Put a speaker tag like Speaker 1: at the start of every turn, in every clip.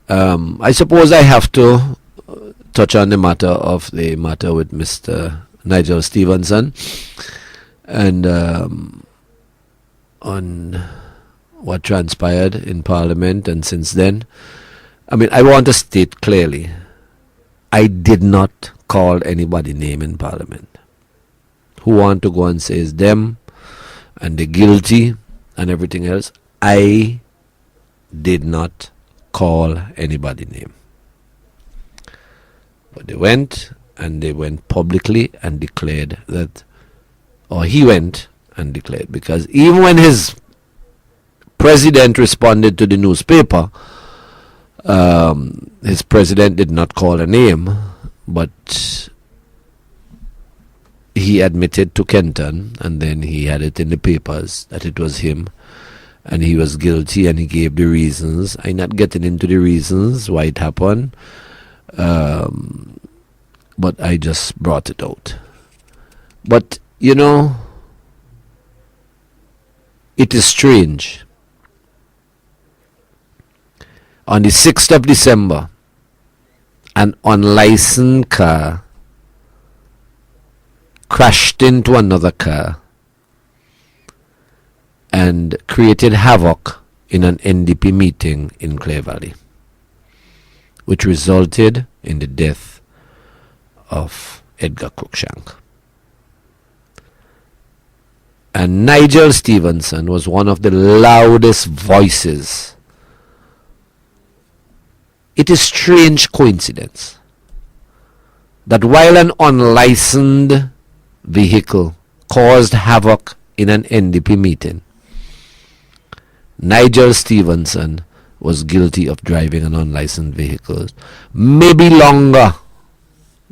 Speaker 1: I suppose I have to touch on the matter with Mr. Nigel Stephenson and on what transpired in Parliament and since then. I mean, I want to state clearly, I did not call anybody name in Parliament. Who want to go and say it's them and the guilty and everything else, I did not call anybody name. But they went publicly and declared that, or he went and declared, because even when his president responded to the newspaper, his president did not call a name, but he admitted to Kenton, and then he had it in the papers that it was him and he was guilty, and he gave the reasons. I'm not getting into the reasons why it happened, but I just brought it out. But you know, it is strange. On the 6th of December, an unlicensed car crashed into another car and created havoc in an NDP meeting in Clare Valley, which resulted in the death of Edgar Cruikshank. And Nigel Stephenson was one of the loudest voices. It is strange coincidence that while an unlicensed vehicle caused havoc in an NDP meeting, Nigel Stephenson was guilty of driving an unlicensed vehicle, maybe longer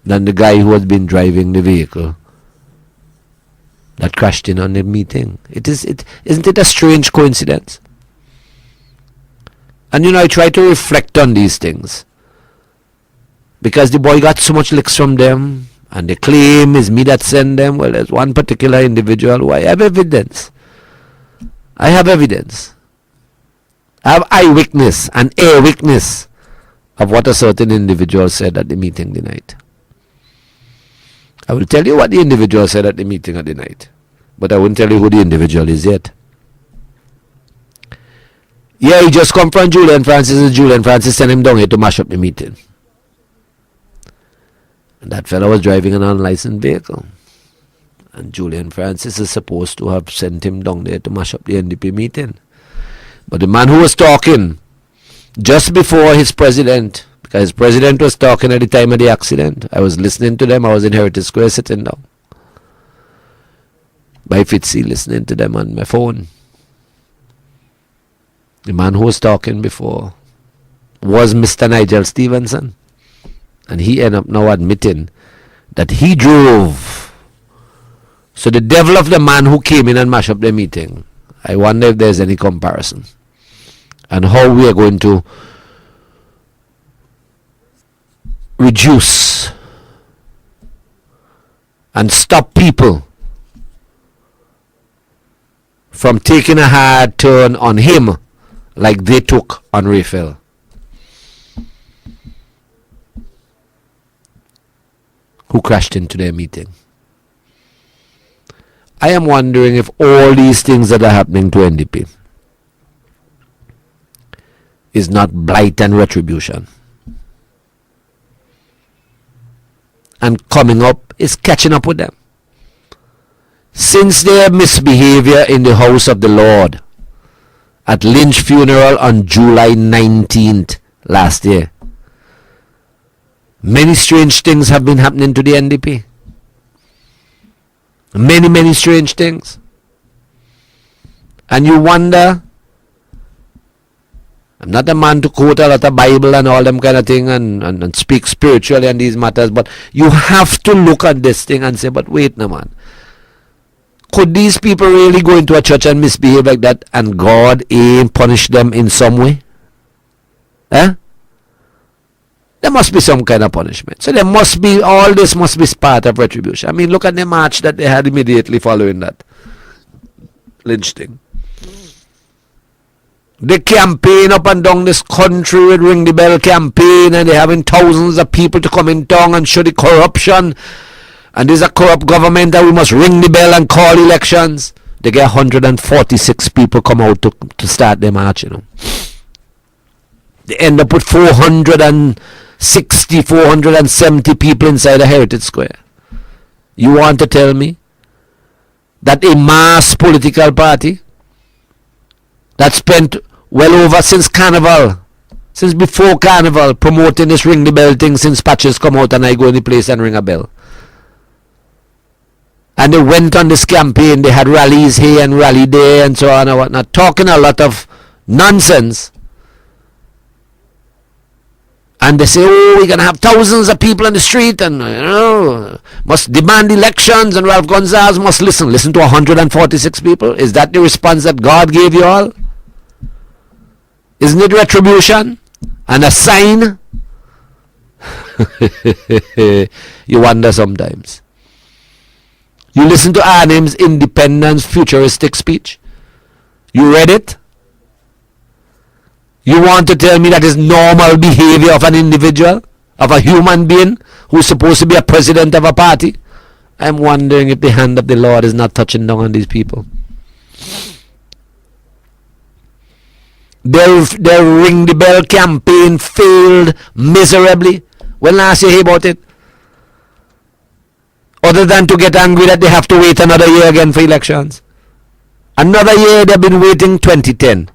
Speaker 1: than the guy who had been driving the vehicle that crashed in on the meeting. Isn't it a strange coincidence? And you know, I try to reflect on these things, because the boy got so much licks from them, and they claim it's me that sent them. Well, there's one particular individual who I have evidence. I have eyewitness and a witness of what a certain individual said at the meeting the night. I will tell you what the individual said at the meeting at the night, but I won't tell you who the individual is yet. Yeah, he just come from Julian Francis, and Julian Francis sent him down here to mash up the meeting. And that fellow was driving an unlicensed vehicle. And Julian Francis is supposed to have sent him down there to mash up the NDP meeting. But the man who was talking just before his president, because his president was talking at the time of the accident, I was listening to them. I was in Heritage Square sitting down by Fitzy, listening to them on my phone. The man who was talking before was Mr. Nigel Stephenson. And he ended up now admitting that he drove. So the devil of the man who came in and mashed up the meeting, I wonder if there's any comparison. And how we are going to reduce and stop people from taking a hard turn on him like they took on Raphael. Who crashed into their meeting. I am wondering if all these things that are happening to NDP is not blight and retribution. And coming up is catching up with them. Since their misbehavior in the house of the Lord at Lynch funeral on July 19th last year, many strange things have been happening to the NDP. Many strange things. And you wonder, I'm not a man to quote a lot of Bible and all them kind of thing and speak spiritually on these matters, but you have to look at this thing and say, but wait no man. Could these people really go into a church and misbehave like that and God punish them in some way? Eh? There must be some kind of punishment. So all this must be part of retribution. I mean, look at the march that they had immediately following that lynch thing. They campaign up and down this country with Ring the Bell campaign, and they're having thousands of people to come in town and show the corruption. And there's a corrupt government that we must ring the bell and call elections. They get 146 people come out to start their march, you know. They end up with 460, 470 people inside the Heritage Square. You want to tell me that a mass political party that spent well over since Carnival, since before Carnival, promoting this ring the bell thing since patches come out and I go in the place and ring a bell. And they went on this campaign, they had rallies here and rally there and so on and whatnot, talking a lot of nonsense. And they say, oh, we're going to have thousands of people on the street and, you know, must demand elections, and Ralph Gonzalez must listen. Listen to 146 people? Is that the response that God gave you all? Isn't it retribution? And a sign? You wonder sometimes. You listen to Arnim's independence futuristic speech. You read it? You want to tell me that is normal behavior of an individual, of a human being who's supposed to be a president of a party? I'm wondering if the hand of the Lord is not touching down on these people. Their ring the bell campaign failed miserably. When last you hear about it? Other than to get angry that they have to wait another year again for elections. Another year they've been waiting. 2010,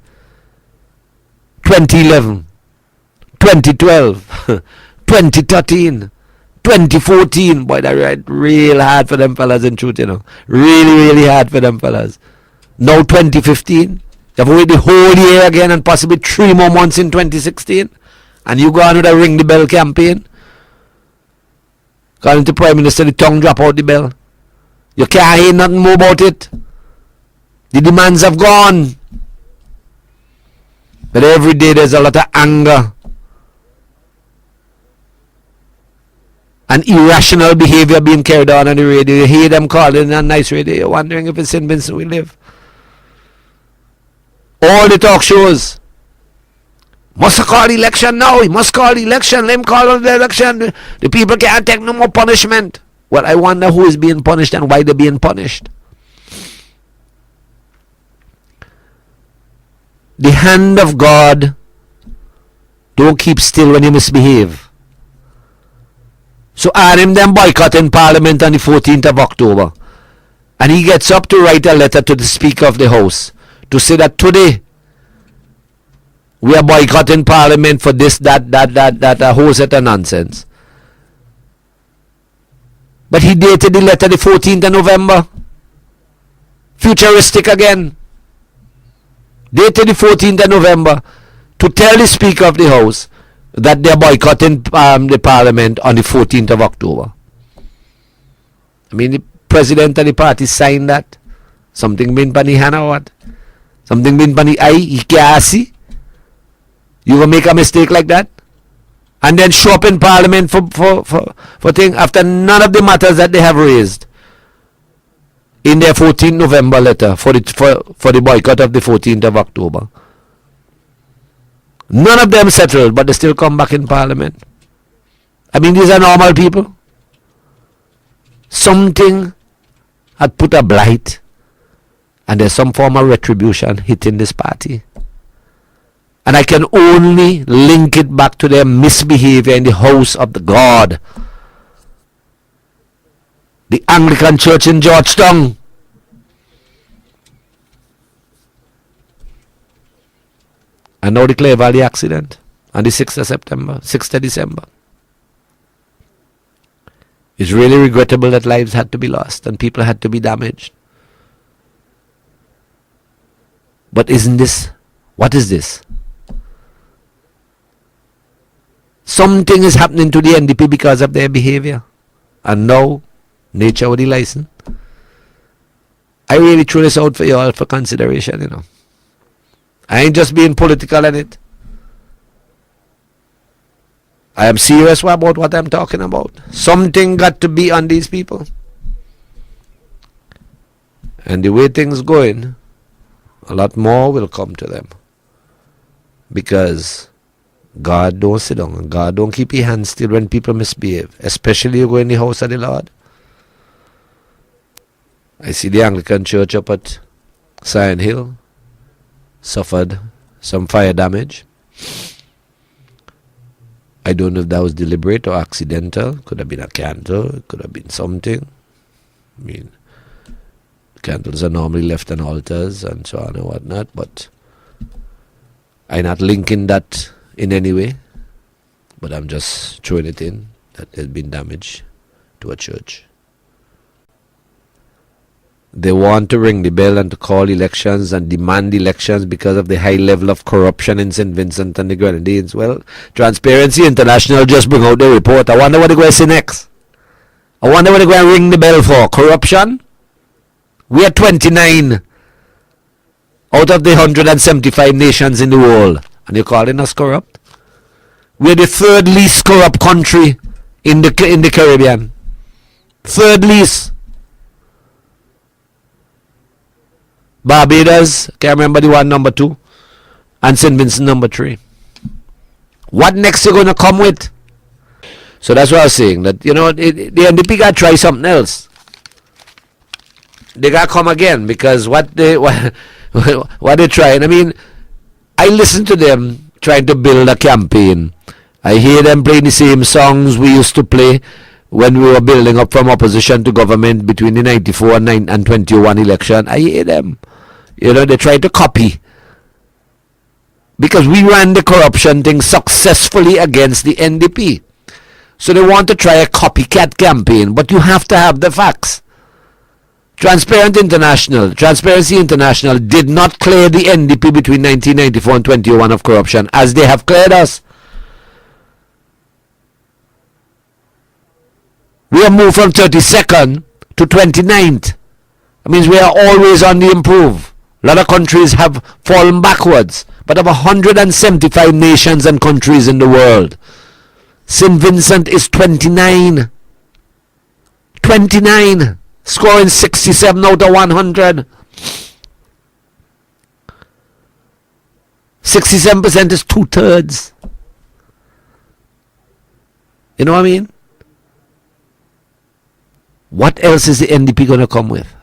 Speaker 1: 2011, 2012, 2013, 2014. Boy, that right real hard for them fellas in truth, you know. Really, really hard for them fellas. Now 2015. You have to wait the whole year again and possibly 3 more months in 2016. And you go on with a ring the bell campaign. According to Prime Minister, the tongue drop out the bell. You can't hear nothing more about it. The demands have gone. But every day there's a lot of anger and irrational behavior being carried on the radio. You hear them calling on nice radio. You're wondering if it's in Vincent we live. All the talk shows. Must call election now. He must call election. Let him call the election. The people can't take no more punishment. Well, I wonder who is being punished and why they're being punished. The hand of God don't keep still when you misbehave. So Arnim them boycotting Parliament on the 14th of October. And he gets up to write a letter to the Speaker of the House to say that today we are boycotting Parliament for this, that, a whole set of nonsense. But he dated the letter the 14th of November. Futuristic again. Dated the 14th of November to tell the Speaker of the House that they are boycotting the Parliament on the 14th of October. I mean, the President of the party signed that. Something been pani hand or what? Something been pani eye, he can't see. You will make a mistake like that and then show up in Parliament for thing after none of the matters that they have raised in their 14th November letter for the boycott of the 14th of October. None of them settled, but they still come back in Parliament. I mean, these are normal people. Something had put a blight, and there's some form of retribution hitting this party. And I can only link it back to their misbehavior in the house of the God. The Anglican Church in Georgetown. And now the Clare Valley accident on the 6th of September, 6th of December. It's really regrettable that lives had to be lost and people had to be damaged. But isn't this, what is this? Something is happening to the NDP because of their behavior. And now, nature with the license. I really threw this out for you all for consideration, you know. I ain't just being political in it. I am serious about what I'm talking about. Something got to be on these people. And the way things going, a lot more will come to them. Because God don't sit down and God don't keep his hands still when people misbehave, especially you go in the house of the Lord. I see the Anglican church up at Sion Hill suffered some fire damage. I don't know if that was deliberate or accidental. Could have been a candle, it could have been something. I mean, candles are normally left on altars and so on and whatnot, but I'm not linking that in any way, but I'm just throwing it in that there's been damage to a church. They want to ring the bell and to call elections and demand elections because of the high level of corruption in St. Vincent and the Grenadines. Well, Transparency International just bring out the report. I wonder what they're going to say next. I wonder what they're going to ring the bell for. Corruption? We are 29 out of the 175 nations in the world. And you're calling us corrupt? We're the third least corrupt country in the Caribbean. Third least. Barbados, can't remember the one, number 2. And St. Vincent, number 3. What next you going to come with? So that's what I was saying. That, the NDP got to try something else. They got to come again. Because what they're trying, I mean, I listen to them trying to build a campaign. I hear them playing the same songs we used to play when we were building up from opposition to government between the 94 and 21 election. I hear them. They try to copy. Because we ran the corruption thing successfully against the NDP. So they want to try a copycat campaign, but you have to have the facts. Transparency International did not clear the NDP between 1994 and 21 of corruption, as they have cleared us. We have moved from 32nd to 29th. That means we are always on the improve. A lot of countries have fallen backwards. But of 175 nations and countries in the world, St. Vincent is 29. 29. Scoring 67 out of 100. 67% is 2/3. You know what I mean? What else is the NDP going to come with?